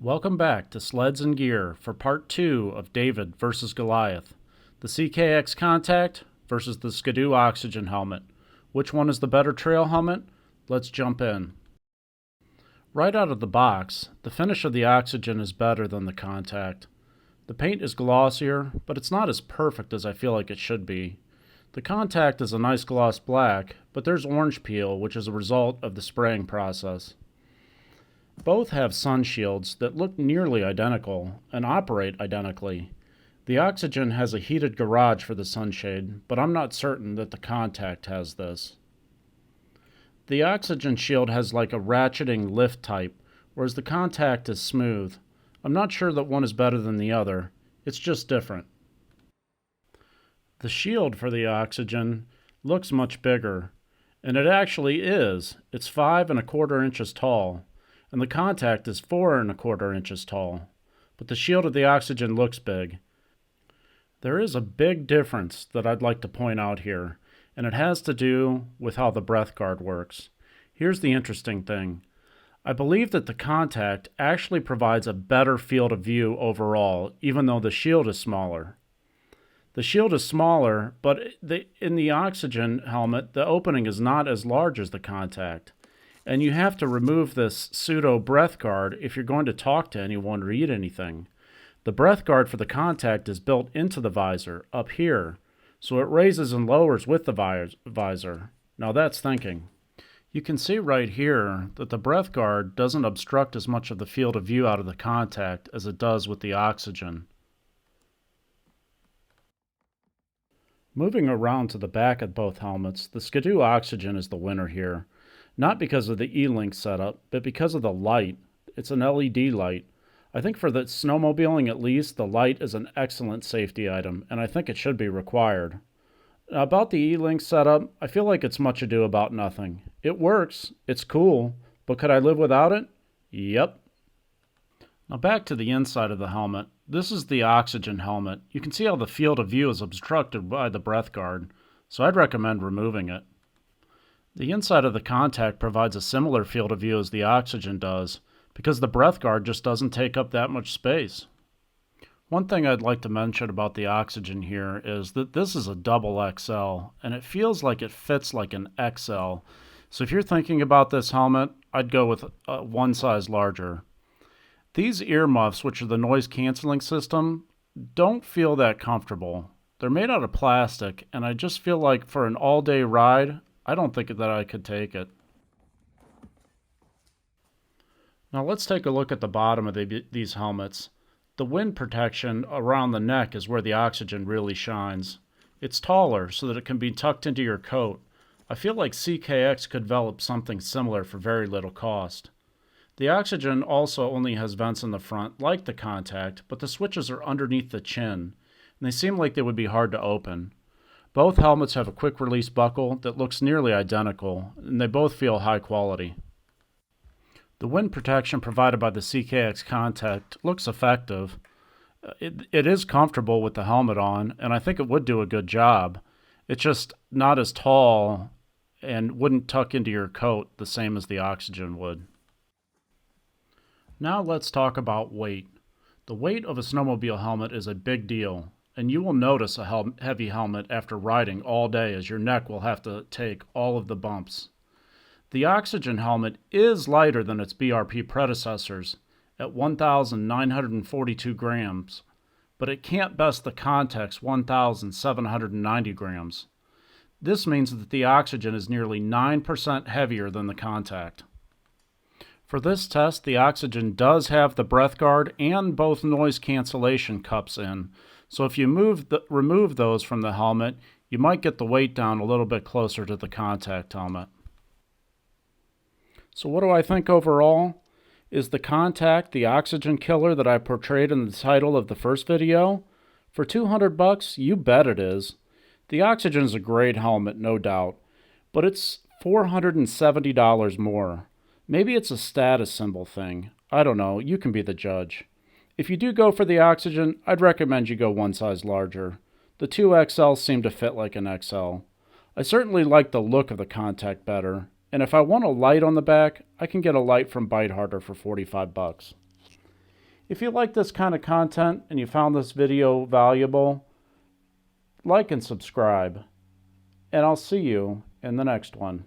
Welcome back to Sleds and Gear for part 2 of David versus Goliath. The CKX Contact versus the Skidoo Oxygen Helmet. Which one is the better trail helmet? Let's jump in. Right out of the box, the finish of the Oxygen is better than the Contact. The paint is glossier, but it's not as perfect as I feel like it should be. The Contact is a nice gloss black, but there's orange peel, which is a result of the spraying process. Both have sun shields that look nearly identical and operate identically. The Oxygen has a heated garage for the sunshade, but I'm not certain that the Contact has this. The Oxygen shield has like a ratcheting lift type, whereas the Contact is smooth. I'm not sure that one is better than the other, it's just different. The shield for the Oxygen looks much bigger, and it actually is. It's 5¼ inches tall. And the Contact is 4¼ inches tall, but the shield of the Oxygen looks big. There is a big difference that I'd like to point out here, and it has to do with how the breath guard works. Here's the interesting thing. I believe that the Contact actually provides a better field of view overall, even though the shield is smaller. The shield is smaller, but in the Oxygen helmet, the opening is not as large as the Contact. And you have to remove this pseudo breath guard if you're going to talk to anyone or eat anything. The breath guard for the Contact is built into the visor, up here, so it raises and lowers with the visor. Now that's thinking. You can see right here that the breath guard doesn't obstruct as much of the field of view out of the Contact as it does with the Oxygen. Moving around to the back of both helmets, the Skidoo Oxygen is the winner here. Not because of the E-Link setup, but because of the light. It's an LED light. I think for the snowmobiling at least, the light is an excellent safety item, and I think it should be required. Now, about the E-Link setup, I feel like it's much ado about nothing. It works, it's cool, but could I live without it? Yep. Now back to the inside of the helmet. This is the Oxygen helmet. You can see how the field of view is obstructed by the breath guard, so I'd recommend removing it. The inside of the Contact provides a similar field of view as the Oxygen does, because the breath guard just doesn't take up that much space. One thing I'd like to mention about the Oxygen here is that this is a double XL, and it feels like it fits like an XL. So if you're thinking about this helmet, I'd go with one size larger. These earmuffs, which are the noise canceling system, don't feel that comfortable. They're made out of plastic, and I just feel like for an all-day ride, I don't think that I could take it. Now let's take a look at the bottom of these helmets. The wind protection around the neck is where the Oxygen really shines. It's taller so that it can be tucked into your coat. I feel like CKX could develop something similar for very little cost. The Oxygen also only has vents in the front, like the Contact, but the switches are underneath the chin, and they seem like they would be hard to open. Both helmets have a quick release buckle that looks nearly identical, and they both feel high quality. The wind protection provided by the CKX Contact looks effective. It is comfortable with the helmet on, and I think it would do a good job. It's just not as tall and wouldn't tuck into your coat the same as the Oxygen would. Now let's talk about weight. The weight of a snowmobile helmet is a big deal, and you will notice a heavy helmet after riding all day as your neck will have to take all of the bumps. The Oxygen helmet is lighter than its BRP predecessors at 1,942 grams, but it can't best the Contact's 1,790 grams. This means that the Oxygen is nearly 9% heavier than the Contact. For this test, the Oxygen does have the breath guard and both noise cancellation cups in, so if you remove those from the helmet, you might get the weight down a little bit closer to the Contact helmet. So what do I think overall? Is the Contact the Oxygen killer that I portrayed in the title of the first video? For $200, you bet it is. The Oxygen is a great helmet, no doubt, but it's $470 more. Maybe it's a status symbol thing. I don't know, you can be the judge. If you do go for the Oxygen, I'd recommend you go one size larger. The 2XL seem to fit like an XL. I certainly like the look of the Contact better, and if I want a light on the back, I can get a light from Bite Harder for $45. If you like this kind of content and you found this video valuable, like and subscribe, and I'll see you in the next one.